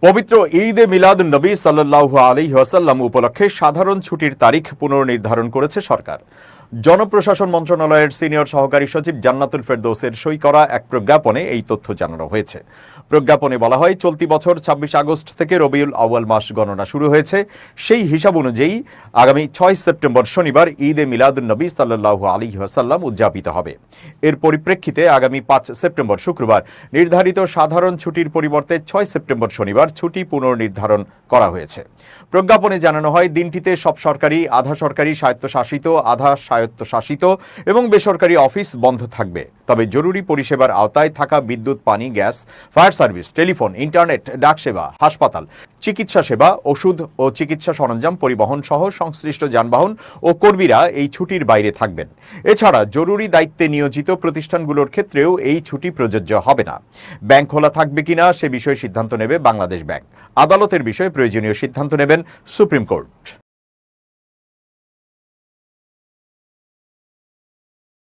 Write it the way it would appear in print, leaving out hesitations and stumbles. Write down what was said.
পবিত্র ঈদে মিলাদুন্নবী সাল্লাল্লাহু আলাইহি ওয়াসাল্লাম উপলক্ষে সাধারণ ছুটির তারিখ পুনর্নির্ধারণ করেছে সরকার। জনপ্রশাসন মন্ত্রণালয়ের সিনিয়র সহকারী সচিব জান্নাতুল ফেরদৌসের সই করা এক প্রজ্ঞাপনে এই তথ্য জানানো হয়েছে। প্রজ্ঞাপনে বলা হয়, চলতি বছর ২৬ আগস্ট থেকে রবিউল আউয়াল মাস গণনা শুরু হয়েছে। সেই হিসাব অনুযায়ী আগামী ৬ সেপ্টেম্বর শনিবার ঈদে মিলাদুন্নবী সাল্লাল্লাহু আলাইহি ওয়াসাল্লাম উদযাপিত হবে। এর পরিপ্রেক্ষিতে আগামী ৫ সেপ্টেম্বর শুক্রবার নির্ধারিত সাধারণ ছুটির পরিবর্তে ৬ সেপ্টেম্বর শনিবার ছুটি পুনর্নির্ধারণ করা হয়েছে। প্রজ্ঞাপনে জানানো হয়, দিনটিতে সব সরকারি, আধা সরকারি, স্বায়ত্তশাসিত, আধা স্বায়ত্তশাসিত এবং বেসরকারি অফিস বন্ধ থাকবে। তবে জরুরি পরিষেবার আওতায় থাকা বিদ্যুৎ, পানি, gas, fire service, telephone, internet, ডাক সেবা, হাসপাতাল, চিকিৎসা সেবা, ওষুধ ও চিকিৎসা সরঞ্জাম পরিবহন সহ সংশ্লিষ্ট যানবাহন ও কর্মীরা এই ছুটির বাইরে থাকবেন। এছাড়া জরুরি দায়িত্বে নিয়োজিত প্রতিষ্ঠানগুলোর ক্ষেত্রেও এই ছুটি প্রযোজ্য হবে না। ব্যাংক খোলা থাকবে কিনা সে বিষয়ে সিদ্ধান্ত নেবে বাংলাদেশ ব্যাংক। আদালতের বিষয়ে প্রয়োজনীয় সিদ্ধান্ত নেবেন সুপ্রিম কোর্ট।